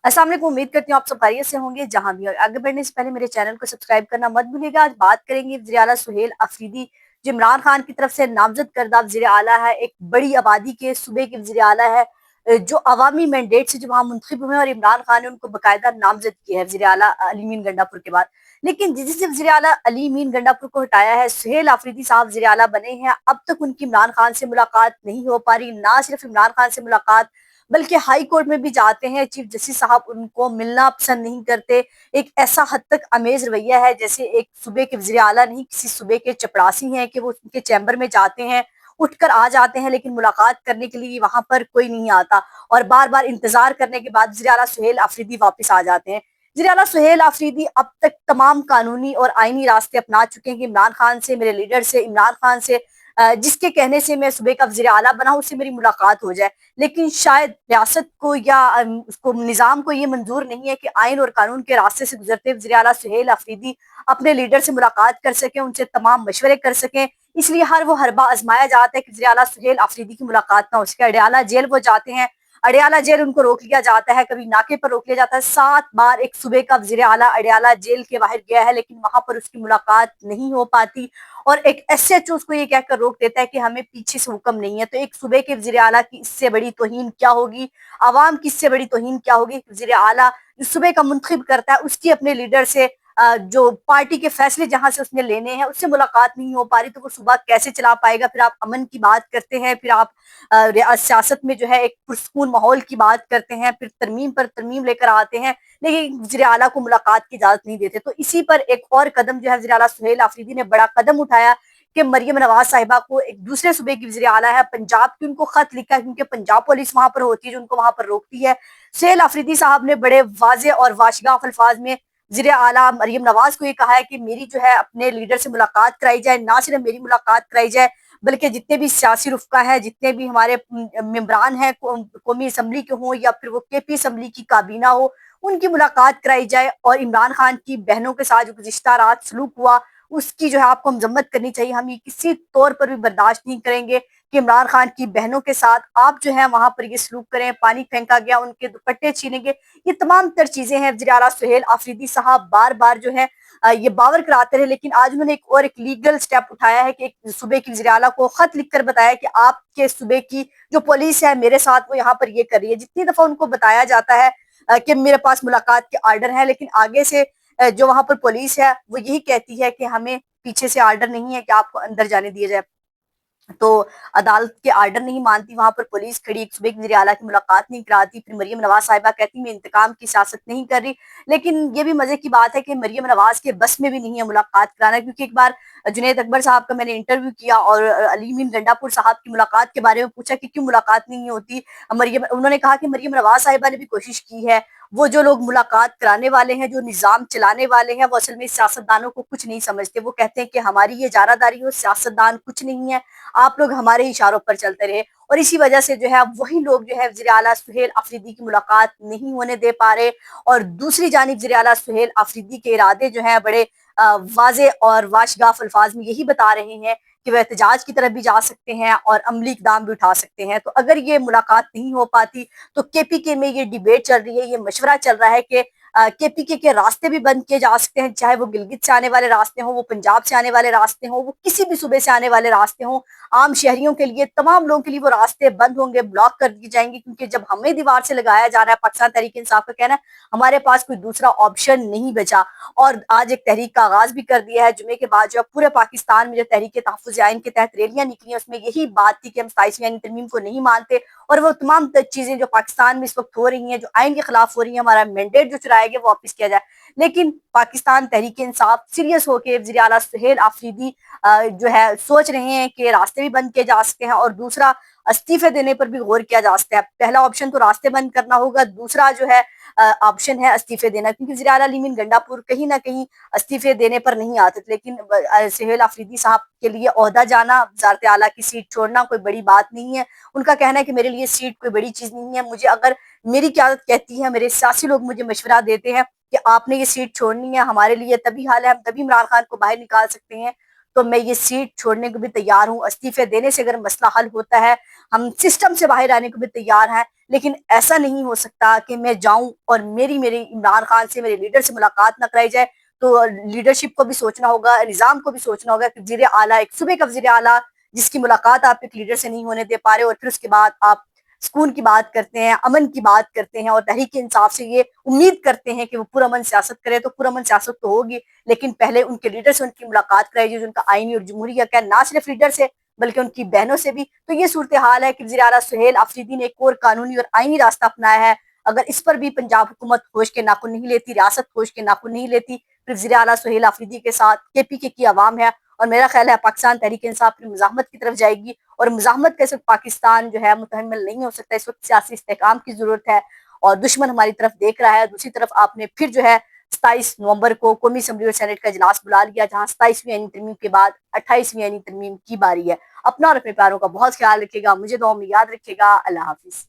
अस्सलाम वालेकुम, उम्मीद करती हूँ आप सब खैरियत से होंगे जहां भी हो। आगे बढ़ने से पहले मेरे चैनल को सब्सक्राइब करना मत भूलिएगा। आज बात करेंगे वज़ीर आला सुहेल अफरीदी जो इमरान खान की तरफ से नामजद करदा वज़ीर आला है, एक बड़ी आबादी के सूबे के वज़ीर आला है, जो अवामी मैंडेट से जो वहाँ मुंतखब हुए और इमरान खान ने उनको बाकायदा नामजद किया है वज़ीर आला अली मीन गंडापुर के बाद। लेकिन जिस से वज़ीर आला अली मीन गंडापुर को हटाया है, सुहेल अफरीदी साहब वज़ीर आला बने हैं। अब तक उनकी इमरान खान से मुलाकात नहीं हो पा रही। ना सिर्फ इमरान खान से मुलाकात बल्कि हाई कोर्ट में भी जाते हैं, चीफ जस्टिस साहब उनको मिलना पसंद नहीं करते। एक ऐसा हद तक अमेज रवैया है जैसे एक सूबे के वज़ीर आला नहीं, किसी सूबे के चपड़ासी हैं कि वो उनके चैम्बर में जाते हैं, उठकर आ जाते हैं, लेकिन मुलाकात करने के लिए वहां पर कोई नहीं आता और बार बार इंतजार करने के बाद वज़ीर आला सुहेल अफरीदी वापस आ जाते हैं। वज़ीर आला सुहेल अफरीदी अब तक तमाम कानूनी और आईनी रास्ते अपना चुके हैं कि इमरान खान से, मेरे लीडर से, इमरान खान से, जिसके कहने से मैं सूबे का वज़ीर आला बना, उससे मेरी मुलाकात हो जाए। लेकिन शायद रियासत को या उसको निज़ाम को ये मंजूर नहीं है कि आइन और कानून के रास्ते से गुजरते वज़ीर आला सुहेल अफरीदी अपने लीडर से मुलाकात कर सकें, उनसे तमाम मशवरे कर सकें। इसलिए हर वो हरबा आजमाया जाता है कि वज़ीर आला सुहेल अफरीदी की मुलाकात ना हो सके। अडयाला जेल वो जाते हैं, अडयाला जेल उनको रोक लिया जाता है, कभी नाके पर रोक लिया जाता है। 7 बार एक सूबे का वज़ीर आला अडयाला जेल के बाहर गया है, लेकिन वहां पर उसकी मुलाकात नहीं हो पाती और एक एसएचओ उसको ये कहकर रोक देता है कि हमें पीछे से हुक्म नहीं है। तो एक सूबे के वज़ीर आला की इससे बड़ी तौहीन क्या होगी, आवाम की इससे बड़ी तौहीन क्या होगी। वज़ीर आला जो सूबे का मुंतखब करता है उसकी अपने लीडर से जो पार्टी के फैसले जहां से उसने लेने हैं उससे मुलाकात नहीं हो पा रही, तो वो सूबा कैसे चला पाएगा। फिर आप अमन की बात करते हैं, फिर आप सियासत में जो है एक पुरसकून माहौल की बात करते हैं, फिर तरमीम पर तरमीम लेकर आते हैं, लेकिन वज़ीर आला को मुलाकात की इजाजत नहीं देते। तो इसी पर एक और कदम जो है वज़ीर आला सुहेल अफरीदी ने बड़ा कदम उठाया कि मरियम नवाज साहिबा को, एक दूसरे सूबे की वज़ीर आला है पंजाब की, उनको खत लिखा है क्योंकि पंजाब पुलिस वहां पर होती है जो उनको वहां पर रोकती है। सुहेल अफरीदी साहब ने बड़े वाजे और वाशगाफ अल्फाज में वज़ीर आला मरियम नवाज को ये कहा है कि मेरी जो है अपने लीडर से मुलाकात कराई जाए। ना सिर्फ मेरी मुलाकात कराई जाए बल्कि जितने भी सियासी रुफ़का हैं, जितने भी हमारे मेंबरान हैं कौमी असम्बली के हों या फिर वो केपी असम्बली की काबीना हो, उनकी मुलाकात कराई जाए। और इमरान खान की बहनों के साथ जो गुज़िश्ता रात सलूक हुआ उसकी जो है आपको मजम्मत करनी चाहिए। हम ये किसी तौर पर भी बर्दाश्त नहीं करेंगे कि इमरान खान की बहनों के साथ आप जो है वहां पर ये सलूक करें, पानी फेंका गया, उनके दुपट्टे छीनेंगे, ये तमाम तर चीजें हैं। वज़ीर आला सुहेल अफरीदी साहब बार बार जो है ये बावर कराते रहे, लेकिन आज उन्होंने एक लीगल स्टेप उठाया है कि एक सूबे की वज़ीर आला को खत लिखकर बताया कि आपके सूबे की जो पुलिस है मेरे साथ वो यहाँ पर ये कर रही है। जितनी दफा उनको बताया जाता है कि मेरे पास मुलाकात के आर्डर है, लेकिन आगे से जो वहां पर पुलिस है वो यही कहती है कि हमें पीछे से आर्डर नहीं है कि आपको अंदर जाने दिया जाए। तो अदालत के आर्डर नहीं मानती, वहां पर पुलिस खड़ी, एक सूबे की वज़ीर आला की मुलाकात नहीं कराती। फिर मरियम नवाज साहिबा कहती मैं इंतकाम की सियासत नहीं कर रही, लेकिन ये भी मजे की बात है कि मरियम नवाज के बस में भी नहीं है मुलाकात कराना, क्योंकि एक बार जुनैद अकबर साहब का मैंने इंटरव्यू किया और अली मीन गंडापुर साहब की मुलाकात के बारे में पूछा कि क्यों मुलाकात नहीं होती। मरियम उन्होंने कहा कि मरियम नवाज साहिबा ने भी कोशिश की है, वो जो लोग मुलाकात कराने वाले हैं, जो निज़ाम चलाने वाले हैं, वो असल में सियासतदानों को कुछ नहीं समझते। वो कहते हैं कि हमारी ये जारादारी हो, सियासतदान कुछ नहीं है, आप लोग हमारे इशारों पर चलते रहे। और इसी वजह से जो है वही लोग जो है वज़ीर आला सुहेल अफरीदी की मुलाकात नहीं होने दे पा रहे। और दूसरी जानिब वज़ीर आला सुहेल अफरीदी के इरादे जो है बड़े वाजे और वाशगाफ अल्फाज में यही बता रहे हैं कि वह एहतजाज की तरफ भी जा सकते हैं और अमली इकदाम भी उठा सकते हैं। तो अगर ये मुलाकात नहीं हो पाती तो केपीके में ये डिबेट चल रही है, ये मशवरा चल रहा है कि केपीके के रास्ते भी बंद किए जा सकते हैं, चाहे वो गिलगित से आने वाले रास्ते हों, वो पंजाब से आने वाले रास्ते हों, वो किसी भी सूबे से आने वाले रास्ते हों। आम शहरियों के लिए, तमाम लोगों के लिए वो रास्ते बंद होंगे, ब्लॉक कर दिए जाएंगे, क्योंकि जब हमें दीवार से लगाया जा रहा है, पाकिस्तान तहरीक इंसाफ का कहना है हमारे पास कोई दूसरा ऑप्शन नहीं बचा। और आज एक तहरीक का आगाज भी कर दिया है। जुमे के बाद जो पूरे पाकिस्तान में जो तहरीक तहफ़्फ़ुज़ आइन के तहत रैलियां निकली, उसमें यही बात थी कि हम 27वीं आईनी तरमीम को नहीं मानते और वो तमाम चीजें जो पाकिस्तान में इस वक्त हो रही हैं, जो आइन के खिलाफ हो रही हैं, हमारा मैंडेट जो चुराया गया वो वापस किया जाए। लेकिन पाकिस्तान तहरीक इंसाफ सीरियस होकर वज़ीर आला सुहेल अफरीदी जो है सोच रहे हैं कि रास्ते भी बंद किए जा सकते हैं और दूसरा इस्तीफे देने पर भी गौर किया जा सकता है। पहला ऑप्शन तो रास्ते बंद करना होगा, दूसरा जो है ऑप्शन है इस्तीफे देना, क्योंकि वज़ीर आला अली मीन गंडापुर कहीं ना कहीं इस्तीफे देने पर नहीं आते थे। लेकिन सुहेल अफरीदी साहब के लिए ओहदा जाना, वज़ारत आला की सीट छोड़ना कोई बड़ी बात नहीं है। उनका कहना है कि मेरे लिए सीट कोई बड़ी चीज नहीं है, मुझे अगर मेरी क़यादत कहती है, मेरे सियासी लोग मुझे मशवरा देते हैं कि आपने ये सीट छोड़नी है, हमारे लिए तभी हाल है, हम तभी इमरान खान को बाहर निकाल सकते हैं, تو میں یہ سیٹ چھوڑنے کو بھی تیار ہوں, استعفے دینے سے اگر مسئلہ حل ہوتا ہے, ہم سسٹم سے باہر آنے کو بھی تیار ہیں. لیکن ایسا نہیں ہو سکتا کہ میں جاؤں اور میری عمران خان سے, میرے لیڈر سے ملاقات نہ کرائی جائے. تو لیڈرشپ کو بھی سوچنا ہوگا, نظام کو بھی سوچنا ہوگا کہ وزیر اعلیٰ, ایک صوبے کا وزیر اعلیٰ جس کی ملاقات آپ ایک لیڈر سے نہیں ہونے دے پا رہے, اور پھر اس کے بعد آپ سکون کی بات کرتے ہیں, امن کی بات کرتے ہیں, اور تحریک انصاف سے یہ امید کرتے ہیں کہ وہ پرامن سیاست کرے. تو پرامن سیاست تو ہوگی, لیکن پہلے ان کے لیڈر سے ان کی ملاقات کرائی جائے, جو ان کا آئینی اور جمہوری حق ہے, نہ صرف لیڈر سے بلکہ ان کی بہنوں سے بھی. تو یہ صورتحال ہے کہ وزیر اعلیٰ سہیل آفریدی نے ایک اور قانونی اور آئینی راستہ اپنایا ہے. اگر اس پر بھی پنجاب حکومت ہوش کے ناخن نہیں لیتی, ریاست ہوش کے ناخن نہیں لیتی, پھر وزیر اعلیٰ سہیل آفریدی کے ساتھ KPK کی عوام ہے, اور میرا خیال ہے پاکستان تحریک انصاف کی مزاحمت کی طرف جائے گی. اور مزاحمت کا اس وقت پاکستان جو ہے متحمل نہیں ہو سکتا. اس وقت سیاسی استحکام کی ضرورت ہے, اور دشمن ہماری طرف دیکھ رہا ہے. دوسری طرف آپ نے پھر جو ہے 27 نومبر کو قومی اسمبلی اور سینٹ کا اجلاس بلا لیا, جہاں 27ویں آئینی ترمیم کے بعد 28ویں آئینی ترمیم کی باری ہے. اپنا اور اپنے پیاروں کا بہت خیال رکھے گا, مجھے دعاؤں میں یاد رکھے گا. اللہ حافظ.